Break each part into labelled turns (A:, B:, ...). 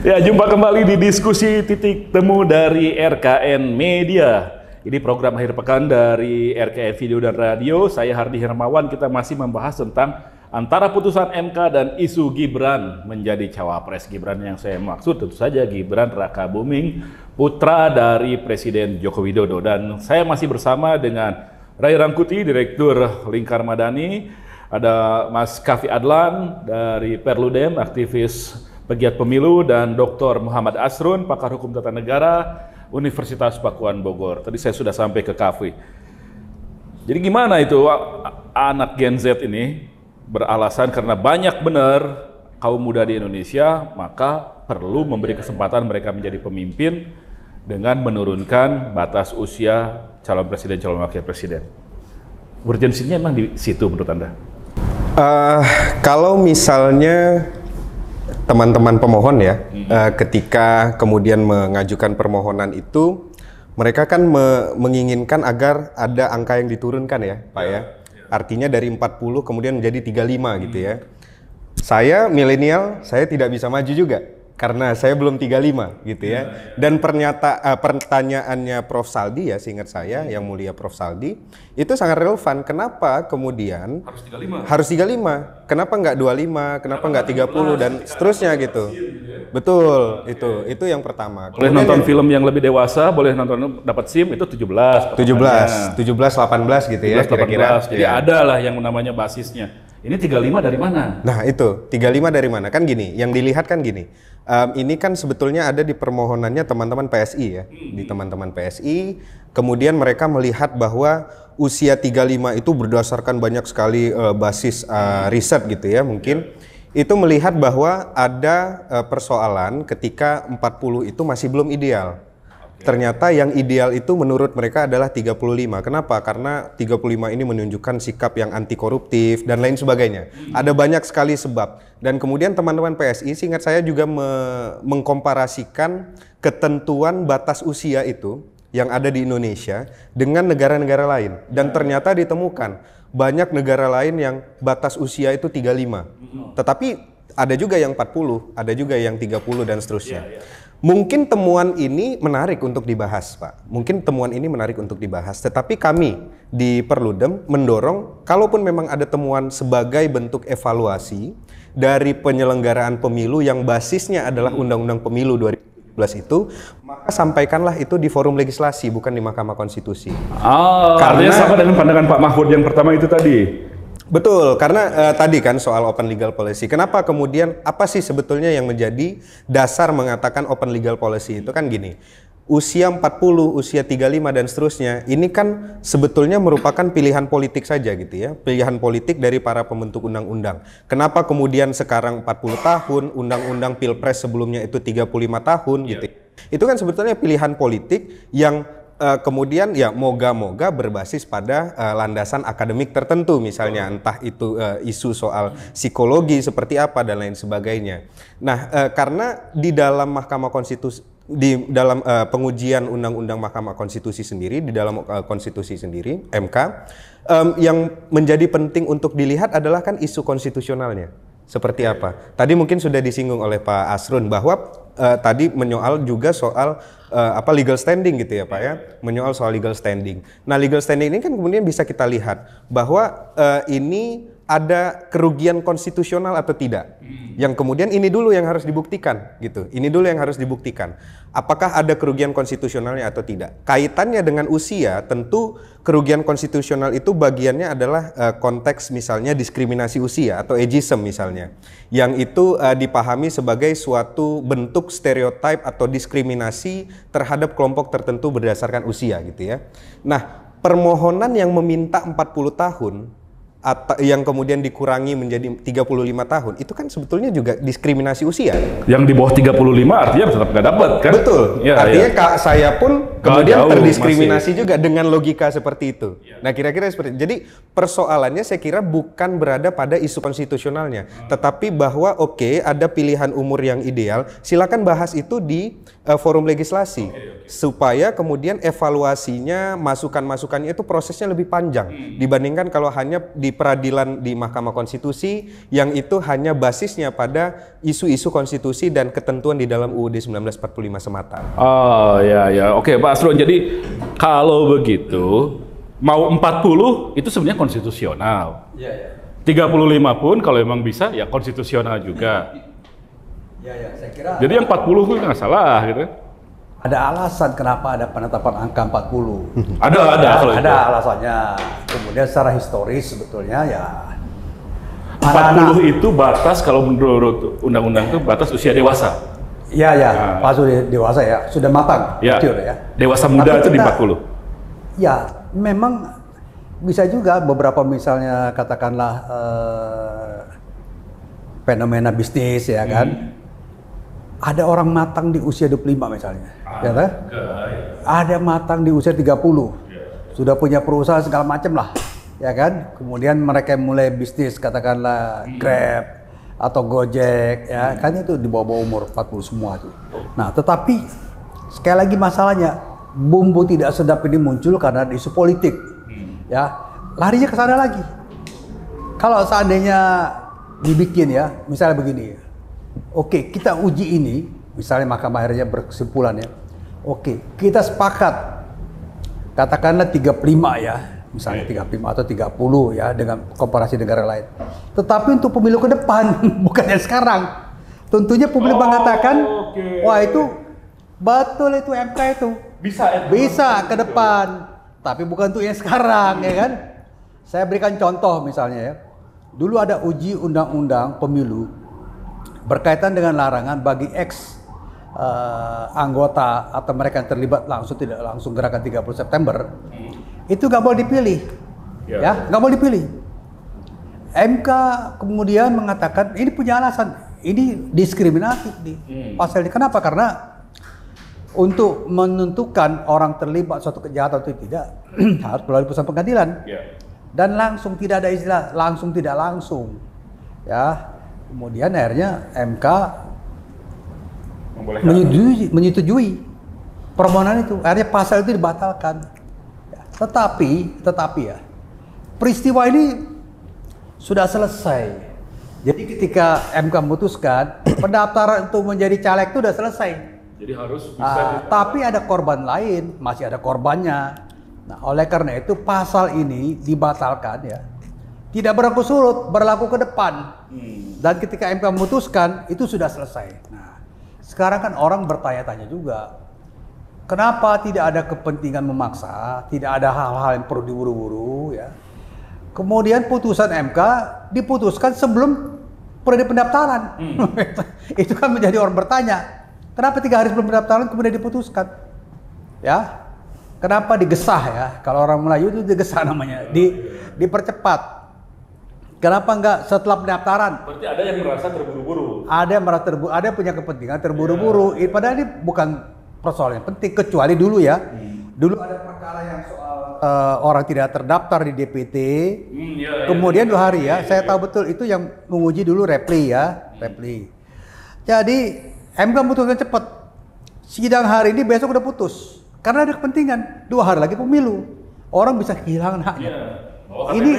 A: Ya, jumpa kembali di diskusi titik temu dari RKN Media. Ini program akhir pekan dari RKN Video dan Radio. Saya Hardi Hermawan, kita masih membahas tentang antara putusan MK dan isu Gibran menjadi cawapres. Gibran yang saya maksud tentu saja Gibran Rakabuming, putra dari Presiden Joko Widodo. Dan saya masih bersama dengan Ray Rangkuti, Direktur Lingkar Madani, ada Mas Kavi Adlan dari Perludem, aktivis pegiat pemilu, dan Dr. Muhammad Asrun, pakar hukum tata negara, Universitas Pakuan Bogor. Tadi saya sudah sampai ke Kavi. Jadi gimana itu anak Gen Z ini beralasan karena banyak benar kaum muda di Indonesia, maka perlu memberi kesempatan mereka menjadi pemimpin dengan menurunkan batas usia calon presiden, calon wakil presiden. Urgensinya emang di situ menurut Anda?
B: Kalau misalnya teman-teman pemohon ya, ketika kemudian mengajukan permohonan itu, mereka kan menginginkan agar ada angka yang diturunkan ya, Pak ya. Artinya dari 40 kemudian menjadi 35 gitu ya. Saya milenial, saya tidak bisa maju juga karena saya belum 35 gitu ya. Dan pertanyaannya Prof. Saldi ya, seingat saya, yang mulia Prof. Saldi, itu sangat relevan. Kenapa kemudian harus 35? Kenapa nggak 25? Kenapa nggak 30 dan seterusnya gitu? Betul, itu yang pertama.
A: Boleh nonton film yang lebih dewasa, boleh nonton dapat SIM itu 17,
B: 18 gitu ya kira-kira.
A: Jadi ada lah yang namanya basisnya. Ini 35 dari mana?
B: Nah itu, 35 dari mana? Kan gini, yang dilihat kan gini. Ini kan sebetulnya ada di permohonannya teman-teman PSI ya. Di teman-teman PSI, kemudian mereka melihat bahwa usia 35 itu berdasarkan banyak sekali basis riset gitu ya mungkin. Itu melihat bahwa ada persoalan ketika 40 itu masih belum ideal. Ternyata yang ideal itu menurut mereka adalah 35. Kenapa? Karena 35 ini menunjukkan sikap yang anti koruptif dan lain sebagainya. Ada banyak sekali sebab. Dan kemudian teman-teman PSI, seingat saya juga mengkomparasikan ketentuan batas usia itu yang ada di Indonesia dengan negara-negara lain. Dan ternyata ditemukan banyak negara lain yang batas usia itu 35. Tetapi ada juga yang 40, ada juga yang 30 dan seterusnya. Mungkin temuan ini menarik untuk dibahas, Pak. Mungkin temuan ini menarik untuk dibahas. Tetapi kami di Perludem mendorong, kalaupun memang ada temuan sebagai bentuk evaluasi dari penyelenggaraan pemilu yang basisnya adalah Undang-Undang Pemilu 2017 itu, maka sampaikanlah itu di forum legislasi, bukan di Mahkamah Konstitusi.
A: Karena sama dengan pandangan Pak Mahfud yang pertama itu tadi.
B: Betul, karena tadi kan soal open legal policy. Kenapa kemudian, apa sih sebetulnya yang menjadi dasar mengatakan open legal policy itu kan gini. Usia 40, usia 35 dan seterusnya, ini kan sebetulnya merupakan pilihan politik saja gitu ya. Pilihan politik dari para pembentuk undang-undang. Kenapa kemudian sekarang 40 tahun, undang-undang Pilpres sebelumnya itu 35 tahun gitu. Itu kan sebetulnya pilihan politik yang kemudian ya moga-moga berbasis pada landasan akademik tertentu misalnya, entah itu isu soal psikologi seperti apa dan lain sebagainya. Nah, karena di dalam Mahkamah Konstitusi, di dalam pengujian Undang-Undang Mahkamah Konstitusi sendiri, di dalam konstitusi sendiri MK, yang menjadi penting untuk dilihat adalah kan isu konstitusionalnya. Seperti apa? Tadi mungkin sudah disinggung oleh Pak Asrun bahwa tadi menyoal juga soal legal standing gitu ya Pak ya, menyoal soal legal standing. Nah, legal standing ini kan kemudian bisa kita lihat bahwa ini ada kerugian konstitusional atau tidak. Yang kemudian ini dulu yang harus dibuktikan gitu. Ini dulu yang harus dibuktikan. Apakah ada kerugian konstitusionalnya atau tidak? Kaitannya dengan usia, tentu kerugian konstitusional itu bagiannya adalah konteks misalnya diskriminasi usia atau ageism misalnya. Yang itu dipahami sebagai suatu bentuk stereotip atau diskriminasi terhadap kelompok tertentu berdasarkan usia gitu ya. Nah, permohonan yang meminta 40 tahun atau yang kemudian dikurangi menjadi 35 tahun, itu kan sebetulnya juga diskriminasi usia.
A: Yang di bawah 35 artinya tetap nggak dapat kan?
B: Betul. Ya, artinya ya. Saya pun kemudian terdiskriminasi masih juga dengan logika seperti itu. Ya. Nah, kira-kira seperti itu. Jadi persoalannya saya kira bukan berada pada isu konstitusionalnya, tetapi bahwa ada pilihan umur yang ideal, silakan bahas itu di forum legislasi. Supaya kemudian evaluasinya, masukan-masukannya itu prosesnya lebih panjang dibandingkan kalau hanya di peradilan di Mahkamah Konstitusi yang itu hanya basisnya pada isu-isu konstitusi dan ketentuan di dalam UUD 1945 semata.
A: Oh ya. Oke Pak Asrun, jadi kalau begitu mau 40 itu sebenarnya konstitusional.
C: Iya.
A: 35 pun kalau memang bisa ya konstitusional juga.
C: Iya, saya kira.
A: Jadi yang 40 itu nggak salah gitu.
C: Ada alasan kenapa ada penetapan angka 40.
A: Ada kalau itu.
C: Ada alasannya. Kemudian secara historis sebetulnya ya
A: 40 itu batas kalau menurut undang-undang itu batas usia dewasa.
C: Iya, pas sudah dewasa ya, sudah matang, mature ya.
A: Dewasa muda itu di 40.
C: Ya, memang bisa juga beberapa misalnya katakanlah fenomena bisnis ya kan. Ada orang matang di usia 25 misalnya, ya kan? Ada matang di usia 30, sudah punya perusahaan segala macam lah, ya kan? Kemudian mereka mulai bisnis, katakanlah Grab atau Gojek, ya kan itu di bawah umur 40 semua tuh. Nah, tetapi sekali lagi masalahnya bumbu tidak sedap ini muncul karena isu politik, ya larinya ke sana lagi. Kalau seandainya dibikin ya, misalnya begini. Oke, kita uji ini, misalnya mahkamah akhirnya berkesimpulan ya. Oke, kita sepakat, katakanlah 35 ya, misalnya 35 atau 30 ya dengan komparasi negara lain. Tetapi untuk pemilu ke depan, bukan yang sekarang. Tentunya publik mengatakan, wah itu betul itu MK itu. Bisa ke depan, tapi bukan untuk yang sekarang ya kan. Saya berikan contoh misalnya ya. Dulu ada uji undang-undang pemilu berkaitan dengan larangan bagi anggota atau mereka yang terlibat langsung tidak langsung gerakan 30 September itu nggak boleh dipilih, ya nggak boleh dipilih. MK kemudian mengatakan ini punya alasan, ini diskriminatif di pasal ini. Kenapa? Karena untuk menentukan orang terlibat suatu kejahatan atau tidak harus melalui putusan pengadilan dan langsung, tidak ada istilah langsung tidak langsung, ya. Kemudian akhirnya MK menyetujui permohonan itu. Akhirnya pasal itu dibatalkan. Tetapi ya, peristiwa ini sudah selesai. Jadi ketika MK memutuskan pendaftaran untuk menjadi caleg itu sudah selesai.
A: Jadi harus bisa.
C: Tapi ada korban lain, masih ada korbannya. Nah, oleh karena itu pasal ini dibatalkan ya. Tidak berlaku surut, berlaku ke depan. Dan ketika MK memutuskan, itu sudah selesai. Nah, sekarang kan orang bertanya-tanya juga, kenapa tidak ada kepentingan memaksa, tidak ada hal-hal yang perlu diburu-buru, ya. Kemudian putusan MK diputuskan sebelum periode pendaftaran. Itu kan menjadi orang bertanya, kenapa 3 hari sebelum pendaftaran kemudian diputuskan? Ya, kenapa digesah ya? Kalau orang Melayu itu digesah namanya, dipercepat. Kenapa enggak setelah pendaftaran?
A: Berarti ada yang merasa terburu-buru.
C: Ada yang merasa terburu, ada yang punya kepentingan terburu-buru. Padahal ini bukan persoalan yang penting, kecuali dulu ya. Dulu ada perkara yang soal orang tidak terdaftar di DPT. Kemudian 2 hari ya, saya tahu betul itu yang menguji dulu Repli ya, Repli. Jadi MK memutuskan cepat. Sidang hari ini besok udah putus. Karena ada kepentingan, 2 hari lagi pemilu. Orang bisa kehilangan haknya. Ini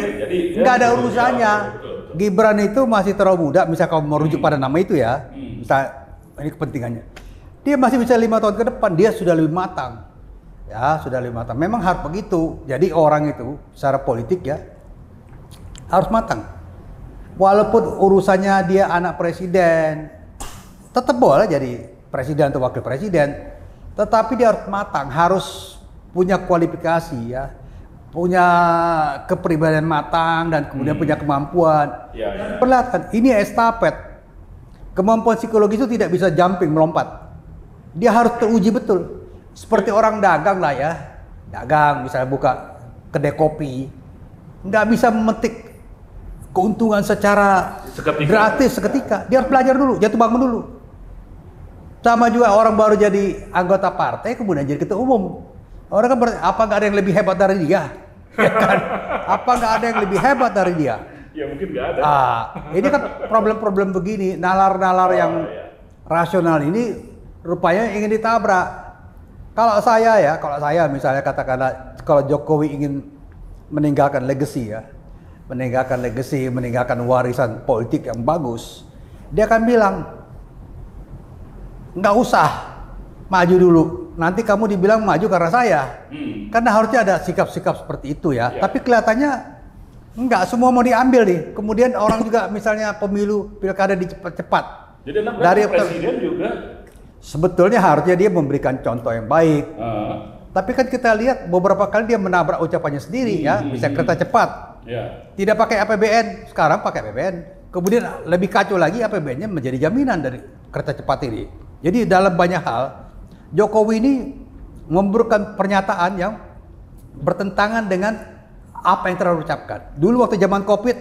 C: nggak ada urusannya. Gibran itu masih terlalu muda, misal kalau merujuk pada nama itu ya, misal ini kepentingannya. Dia masih bisa 5 tahun ke depan, dia sudah lebih matang. Ya, sudah lebih matang. Memang harus begitu. Jadi orang itu secara politik ya harus matang. Walaupun urusannya dia anak presiden, tetap boleh jadi presiden atau wakil presiden. Tetapi dia harus matang, harus punya kualifikasi ya. Punya kepribadian matang dan kemudian punya kemampuan. Perlihatkan, ini estafet. Kemampuan psikologis itu tidak bisa jumping, melompat. Dia harus teruji betul. Seperti orang dagang lah ya. Dagang, misalnya buka kedai kopi. Nggak bisa memetik keuntungan secara gratis seketika. Dia harus belajar dulu, jatuh bangun dulu. Sama juga orang baru jadi anggota partai, kemudian jadi ketua umum. Orang kan apa nggak ada yang lebih hebat dari dia? Ya kan? Apa nggak ada yang lebih hebat dari dia?
A: Ya mungkin nggak ada.
C: Ini kan problem-problem begini, nalar-nalar yang rasional ini rupanya ingin ditabrak. Kalau saya misalnya katakanlah kalau Jokowi ingin meninggalkan legacy ya, meninggalkan legacy, meninggalkan warisan politik yang bagus, dia akan bilang, nggak usah maju dulu, nanti kamu dibilang maju karena saya. Karena harusnya ada sikap-sikap seperti itu ya. Tapi kelihatannya nggak semua mau diambil nih. Kemudian orang juga misalnya pemilu pilkada dicepat-cepat.
A: Jadi
C: dari
A: presiden juga
C: sebetulnya harusnya dia memberikan contoh yang baik. Tapi kan kita lihat beberapa kali dia menabrak ucapannya sendiri ya, bisa kereta cepat. Tidak pakai APBN, sekarang pakai APBN. Kemudian lebih kacau lagi APBN-nya menjadi jaminan dari kereta cepat ini. Jadi dalam banyak hal Jokowi ini memberikan pernyataan yang bertentangan dengan apa yang telah diucapkan. Dulu waktu zaman Covid,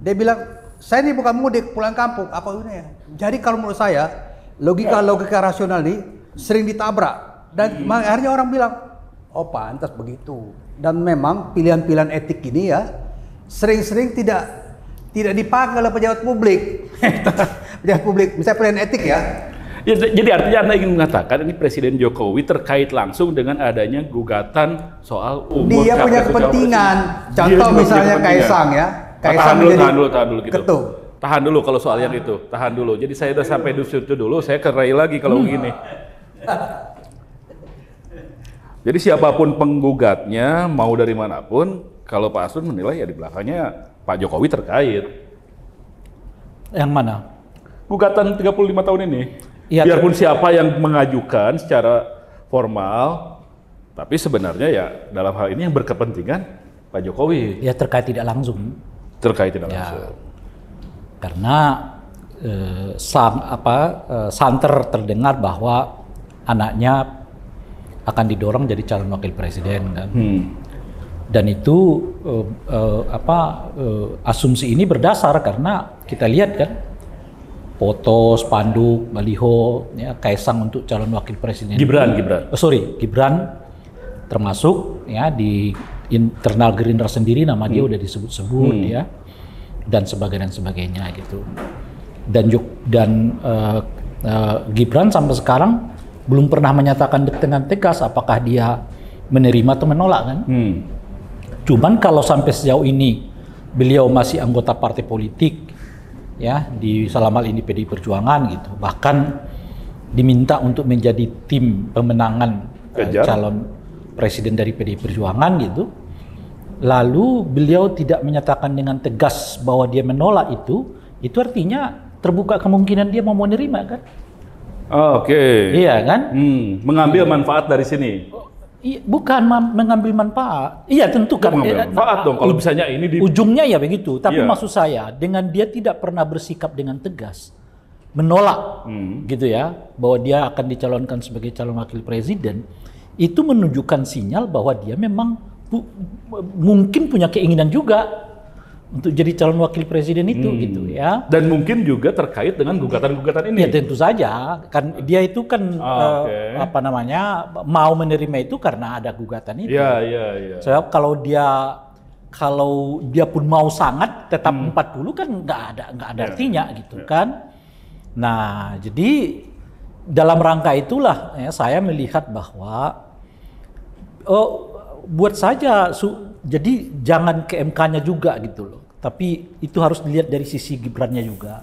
C: dia bilang, saya ini bukan mudik, pulang kampung. Apa ini ya? Jadi kalau menurut saya, logika rasional ini sering ditabrak. Dan akhirnya orang bilang, oh pantas begitu. Dan memang pilihan-pilihan etik ini ya, sering-sering tidak dipakai oleh pejabat publik. Pejabat publik, misalnya pilihan etik ya.
A: Ya, jadi artinya Anda ingin mengatakan ini Presiden Jokowi terkait langsung dengan adanya gugatan soal umur.
C: Dia punya kepentingan. Contoh misalnya Kaisang ya.
A: Tahan dulu gitu.
C: Ketum.
A: Tahan dulu kalau soal yang itu. Tahan dulu. Jadi saya udah sampai di situ dulu, saya kerai lagi kalau begini. Jadi siapapun penggugatnya, mau dari manapun, kalau Pak Asrun menilai ya di belakangnya Pak Jokowi terkait.
D: Yang mana?
A: Gugatan 35 tahun ini. Ya, biarpun siapa yang mengajukan secara formal, tapi sebenarnya ya dalam hal ini yang berkepentingan Pak Jokowi.
D: Ya terkait tidak langsung.
A: Terkait tidak langsung.
D: Karena santer terdengar bahwa anaknya akan didorong jadi calon wakil presiden kan. Dan itu asumsi ini berdasar karena kita lihat kan foto, spanduk, baliho, ya, Kaisang untuk calon wakil presiden.
A: Gibran.
D: Gibran termasuk ya di internal Gerindra sendiri nama dia udah disebut-sebut ya dan sebagainya gitu. Dan Gibran sampai sekarang belum pernah menyatakan dengan tegas apakah dia menerima atau menolak kan. Cuman kalau sampai sejauh ini beliau masih anggota partai politik ya di selama ini PDI Perjuangan gitu, bahkan diminta untuk menjadi tim pemenangan calon presiden dari PDI Perjuangan gitu, lalu beliau tidak menyatakan dengan tegas bahwa dia menolak itu artinya terbuka kemungkinan dia mau menerima kan.
A: Oke.
D: Iya kan?
A: Mengambil manfaat dari sini.
D: Bukan mengambil manfaat. Iya tentu kan.
A: Mengambil manfaat dong kalau misalnya ini
D: ujungnya ya begitu. Tapi maksud saya dengan dia tidak pernah bersikap dengan tegas menolak gitu ya bahwa dia akan dicalonkan sebagai calon wakil presiden, itu menunjukkan sinyal bahwa dia memang mungkin punya keinginan juga untuk jadi calon wakil presiden itu gitu ya. Dan
A: mungkin juga terkait dengan gugatan-gugatan ini.
D: Ya tentu saja, kan dia itu kan mau menerima itu karena ada gugatan itu.
A: Iya.
D: Sebab kalau dia pun mau sangat tetap 40 kan nggak ada artinya gitu kan. Nah, jadi dalam rangka itulah ya, saya melihat bahwa buat saja jadi jangan ke MK-nya juga gitu loh. Tapi itu harus dilihat dari sisi Gibrannya juga.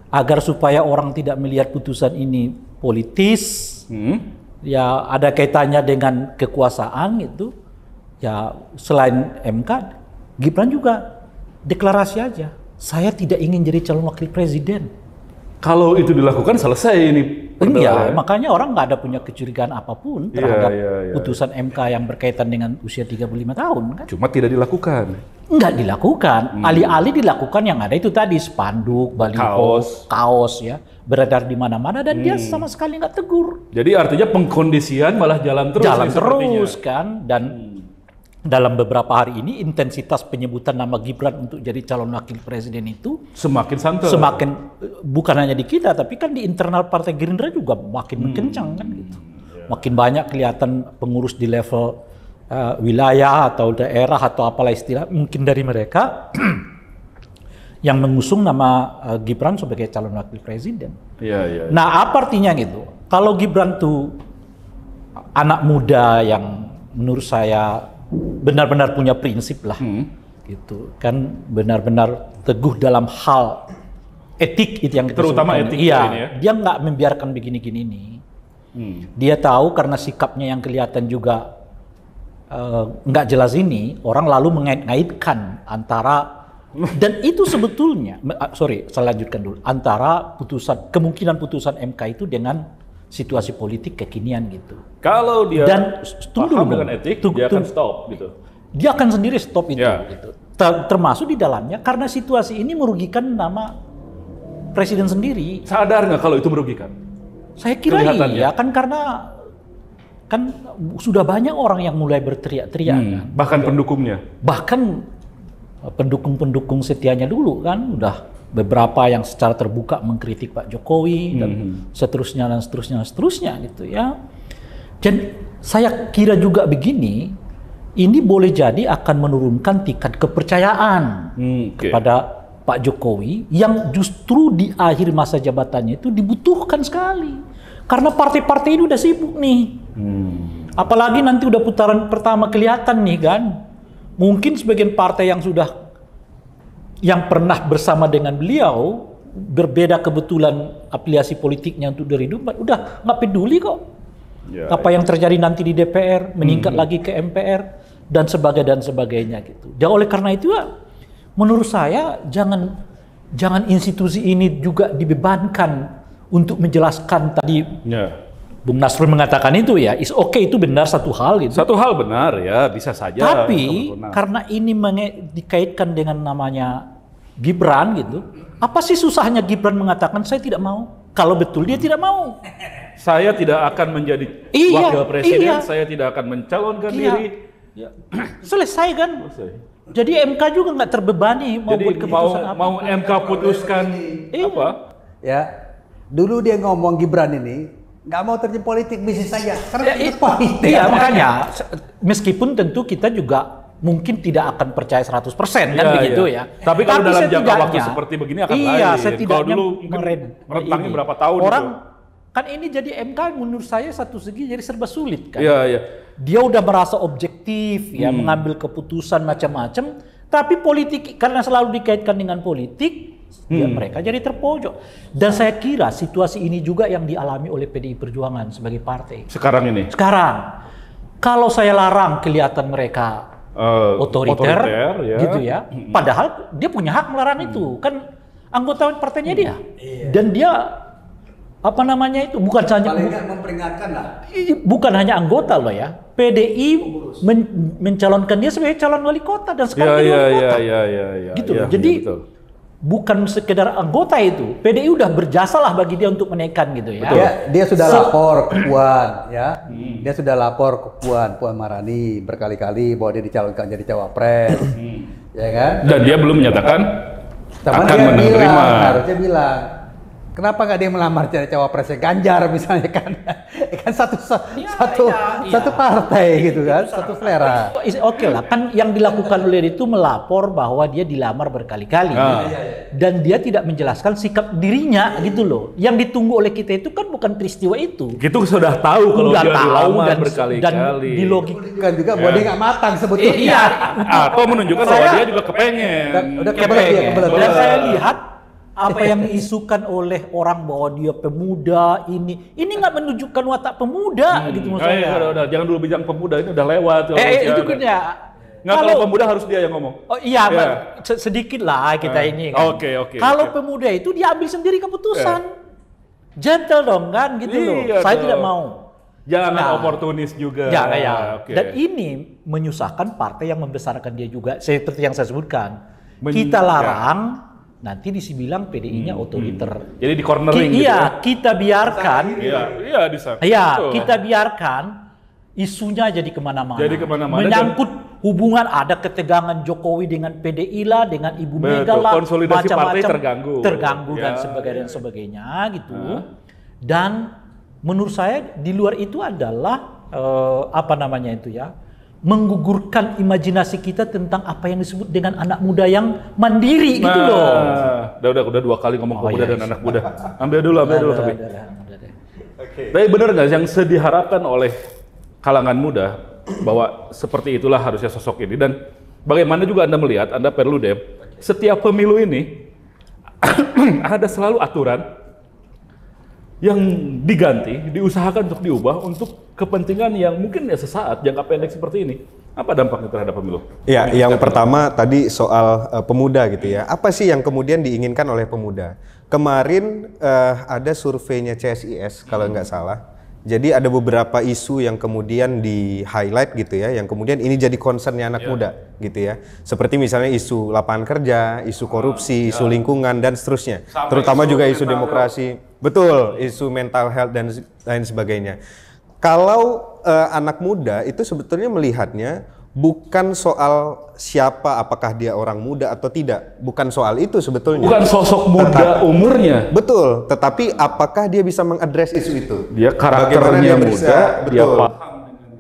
D: Agar supaya orang tidak melihat putusan ini politis, ya ada kaitannya dengan kekuasaan gitu. Ya selain MK, Gibran juga deklarasi aja. Saya tidak ingin jadi calon wakil presiden.
A: Kalau itu dilakukan selesai ini.
D: Iya, makanya orang nggak ada punya kecurigaan apapun terhadap putusan MK yang berkaitan dengan usia 35 tahun kan.
A: Cuma tidak dilakukan.
D: Nggak dilakukan. Alih-alih dilakukan yang ada itu tadi spanduk, baliho, kaos ya, beredar di mana-mana dan dia sama sekali nggak tegur.
A: Jadi artinya pengkondisian malah jalan terus.
D: Jalan terus kan dan dalam beberapa hari ini intensitas penyebutan nama Gibran untuk jadi calon wakil presiden itu
A: semakin santer.
D: Semakin bukan hanya di kita tapi kan di internal Partai Gerindra juga makin kencang kan gitu. Makin banyak kelihatan pengurus di level wilayah atau daerah atau apalah istilah mungkin dari mereka yang mengusung nama Gibran sebagai calon wakil presiden. Nah, apa artinya gitu? Kalau Gibran tuh anak muda yang menurut saya benar-benar punya prinsip lah, gitu kan, benar-benar teguh dalam hal etik itu yang kita
A: terutama
D: sebutkan.
A: etik
D: Iya,
A: ini ya.
D: dia nggak membiarkan begini-gini nih. Dia tahu karena sikapnya yang kelihatan juga nggak jelas ini, orang lalu mengait-ngaitkan antara dan itu sebetulnya, saya lanjutkan dulu, antara kemungkinan putusan MK itu dengan situasi politik kekinian gitu.
A: Kalau dia
D: Dan tunggu
A: paham
D: dulu,
A: dengan etik, dia akan stop gitu.
D: Dia akan sendiri stop itu.
A: Ya.
D: Gitu. Termasuk di dalamnya karena situasi ini merugikan nama presiden sendiri.
A: Sadar nggak kalau itu merugikan?
D: Saya kira
A: Kelihatannya.
D: iya kan, karena kan sudah banyak orang yang mulai berteriak-teriak kan.
A: Bahkan pendukungnya.
D: Bahkan pendukung-pendukung setianya dulu kan udah beberapa yang secara terbuka mengkritik Pak Jokowi dan seterusnya dan seterusnya dan seterusnya gitu ya. Dan saya kira juga begini, ini boleh jadi akan menurunkan tingkat kepercayaan kepada Pak Jokowi yang justru di akhir masa jabatannya itu dibutuhkan sekali. Karena partai-partai ini udah sibuk nih. Apalagi nanti udah putaran pertama kelihatan nih kan. Mungkin sebagian partai yang pernah bersama dengan beliau, berbeda kebetulan afiliasi politiknya untuk 2024, udah nggak peduli kok.
B: Ya,
D: Apa yang terjadi nanti di DPR, meningkat lagi ke MPR, dan sebagainya gitu. Dan oleh karena itu ya, menurut saya jangan institusi ini juga dibebankan untuk menjelaskan tadi.
A: Ya.
D: Bung Nasrul mengatakan itu ya, is okay, itu benar satu hal gitu.
A: Satu hal benar ya, bisa saja.
D: Tapi karena ini dikaitkan dengan namanya Gibran gitu, apa sih susahnya Gibran mengatakan saya tidak mau? Kalau betul dia tidak mau.
A: Saya tidak akan menjadi wakil presiden, saya tidak akan mencalonkan diri.
D: Ya. Selesai kan? Jadi MK juga nggak terbebani mau
A: Jadi
D: buat keputusan apa.
A: mau MK putuskan apa?
C: Ya, dulu dia ngomong Gibran ini nggak mau terjun politik, bisnis saja. Karena itu politik.
D: Iya, makanya meskipun tentu kita juga mungkin tidak akan percaya 100% kan begitu ya.
A: Tapi kalau dalam jangka waktu
D: setidaknya,
A: seperti begini akan lain.
D: Iya,
A: Kalau
D: setidaknya
A: dulu mungkin rentangnya berapa tahun
D: orang
A: itu.
D: kan ini jadi MK menurut saya satu segi jadi serba sulit kan.
A: Iya, iya.
D: Dia udah merasa objektif ya, mengambil keputusan macam-macam, tapi politik karena selalu dikaitkan dengan politik, ya mereka jadi terpojok. Dan saya kira situasi ini juga yang dialami oleh PDI Perjuangan sebagai partai.
A: Sekarang ini.
D: Sekarang, kalau saya larang kelihatan mereka otoriter
A: ya.
D: gitu ya, padahal dia punya hak melarang itu, kan anggota partainya dia. Dan dia apa namanya itu bukan saja
C: Paling nggak memperingatkan lah.
D: bukan hanya anggota loh ya. PDI mencalonkan dia sebagai calon wali kota dan sekarang jadi wali kota.
A: Iya.
D: Gitu loh. Jadi bukan sekedar anggota itu. PDI udah berjasa lah bagi dia untuk menaikkan gitu ya.
C: Dia sudah lapor ke Puan ya. Dia sudah lapor ke Puan Maharani berkali-kali bahwa dia dicalonkan jadi cawapres. Ya kan?
A: Dan dia belum menyatakan
C: Teman
A: akan
C: dia
A: menerima.
C: bilang, harusnya bilang, kenapa nggak dia melamar jadi cawapresnya Ganjar misalnya kan? Kan satu partai gitu kan, satu selera.
D: Oke lah, kan yang dilakukan oleh itu melapor bahwa dia dilamar berkali-kali dan dia tidak menjelaskan sikap dirinya gitu loh. Yang ditunggu oleh kita itu kan bukan peristiwa itu.
A: Gitu sudah tahu kalau
D: Udah
A: dia
D: tahu
A: dilamar
D: dan
A: berkali-kali.
D: dilogikakan
C: Juga bahwa dia nggak matang sebetulnya.
D: Iya.
A: Atau menunjukkan bahwa dia juga kepengen.
C: Udah kebelet dia, kebelet.
D: Dan saya lihat apa yang diisukan oleh orang bahwa dia pemuda ini nggak menunjukkan watak pemuda gitu maksud saya.
A: Udah, jangan dulu bilang pemuda, ini udah lewat.
D: Itu kan ya.
A: Nggak, kalau pemuda harus dia yang ngomong.
D: Oh iya, sedikit lah kita ini kan.
A: Oke.
D: Kalau pemuda itu dia ambil sendiri keputusan. Gentle dong kan gitu loh. Saya tidak mau.
A: Jangan oportunis juga.
D: Ya, ya.
A: Oke.
D: Dan ini menyusahkan partai yang membesarkan dia juga. Seperti yang saya sebutkan. Kita larang, nanti dibilang PDI-nya otoriter.
A: Jadi di cornering gitu ya?
D: Kita biarkan.
A: Iya, bisa.
D: Iya, kita biarkan isunya jadi kemana-mana. Menyangkut hubungan ada ketegangan Jokowi dengan PDI lah, dengan Ibu Mega lah.
A: Konsolidasi partai
D: terganggu dan sebagainya gitu. Dan menurut saya di luar itu adalah menggugurkan imajinasi kita tentang apa yang disebut dengan anak muda yang mandiri gitu loh.
A: Udah 2 kali ngomong pemuda dan anak muda. Ambil dulu tapi. Tapi benar nggak yang diharapkan oleh kalangan muda bahwa seperti itulah harusnya sosok ini, dan bagaimana juga Anda melihat, Anda perlu deh, setiap pemilu ini ada selalu aturan yang diganti, diusahakan untuk diubah untuk kepentingan yang mungkin ya sesaat, jangka pendek seperti ini. Apa dampaknya terhadap pemilu?
B: Ya, yang pertama tadi soal pemuda gitu ya. Apa sih yang kemudian diinginkan oleh pemuda? Kemarin ada surveinya CSIS kalau nggak salah. Jadi ada beberapa isu yang kemudian di-highlight gitu ya, yang kemudian ini jadi concernnya anak muda gitu ya. Seperti misalnya isu lapangan kerja, isu korupsi, isu lingkungan, dan seterusnya. Terutama juga isu demokrasi. Betul, isu mental health dan lain sebagainya. Kalau anak muda itu sebetulnya melihatnya bukan soal siapa, apakah dia orang muda atau tidak. Bukan soal itu sebetulnya.
A: Bukan sosok muda umurnya.
B: Betul, tetapi apakah dia bisa mengadres isu itu?
A: Dia karakternya muda, dia paham.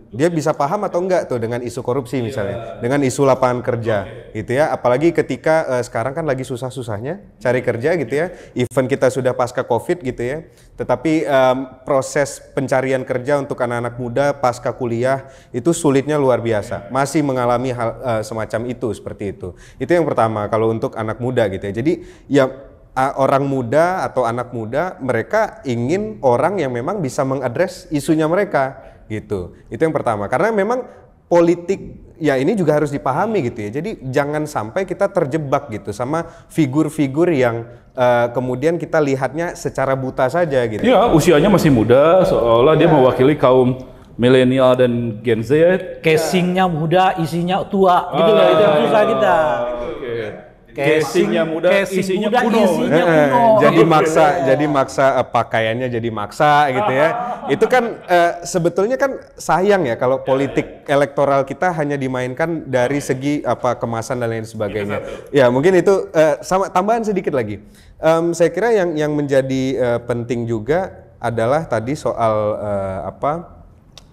B: Dia bisa paham atau enggak tuh dengan isu korupsi misalnya, dengan isu lapangan kerja gitu ya. Apalagi ketika sekarang kan lagi susah-susahnya cari kerja gitu ya. Even kita sudah pasca Covid gitu ya. Tetapi proses pencarian kerja untuk anak-anak muda pasca kuliah itu sulitnya luar biasa. Masih mengalami hal semacam itu, seperti itu. Itu yang pertama kalau untuk anak muda gitu ya. Jadi ya orang muda atau anak muda mereka ingin orang yang memang bisa mengadres isunya mereka gitu. Itu yang pertama. Karena memang politik ya ini juga harus dipahami gitu ya. Jadi jangan sampai kita terjebak gitu sama figur-figur yang kemudian kita lihatnya secara buta saja gitu.
A: Ya, usianya masih muda, seolah dia mewakili kaum milenial dan Gen Z.
D: Casingnya muda, isinya tua, gitu loh. Itu yang susah kita.
A: Casingnya muda, isinya kuno.
B: Jadi maksa pakaiannya jadi maksa gitu ya. Itu kan sebetulnya kan sayang ya kalau politik elektoral kita hanya dimainkan dari segi kemasan dan lain sebagainya. Ya mungkin itu sama tambahan sedikit lagi. Saya kira yang menjadi penting juga adalah tadi soal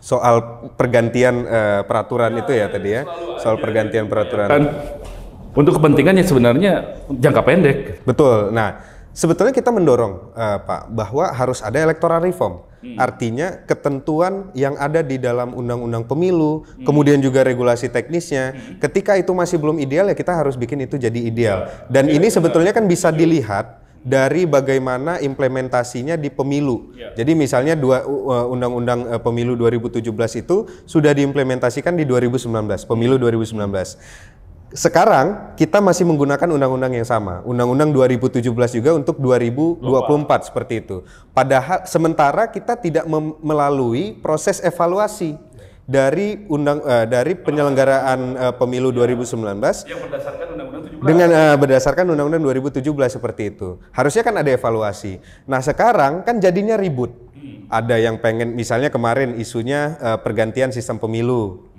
B: soal pergantian peraturan itu ya tadi ya. Soal pergantian peraturan.
A: Untuk kepentingannya sebenarnya jangka pendek.
B: Betul. Nah, sebetulnya kita mendorong Pak bahwa harus ada electoral reform. Artinya ketentuan yang ada di dalam undang-undang pemilu, kemudian juga regulasi teknisnya. Ketika itu masih belum ideal ya kita harus bikin itu jadi ideal. Dan ini sebetulnya kan bisa dilihat dari bagaimana implementasinya di pemilu. Jadi misalnya undang-undang pemilu 2017 itu sudah diimplementasikan di 2019, pemilu 2019. Sekarang kita masih menggunakan undang-undang yang sama, undang-undang 2017 juga untuk 2024 seperti itu. Padahal sementara kita tidak melalui proses evaluasi dari penyelenggaraan pemilu 2019 yang berdasarkan undang-undang 17. Dengan berdasarkan undang-undang 2017 seperti itu. Harusnya kan ada evaluasi. Nah, sekarang kan jadinya ribut. Ada yang pengen misalnya kemarin isunya pergantian sistem pemilu.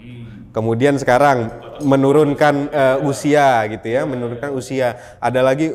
B: Kemudian sekarang menurunkan usia gitu ya, menurunkan usia. Ada lagi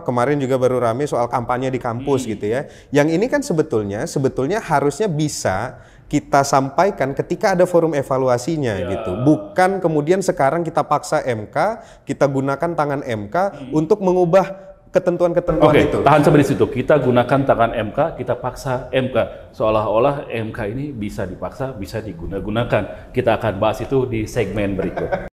B: kemarin juga baru rame soal kampanye di kampus gitu ya. Yang ini kan sebetulnya harusnya bisa kita sampaikan ketika ada forum evaluasinya gitu. Bukan kemudian sekarang kita paksa MK, kita gunakan tangan MK untuk mengubah ketentuan-ketentuan itu.
A: Tahan sampai di situ. Kita gunakan tangan MK, kita paksa MK. Seolah-olah MK ini bisa dipaksa, bisa digunakan. Kita akan bahas itu di segmen berikut.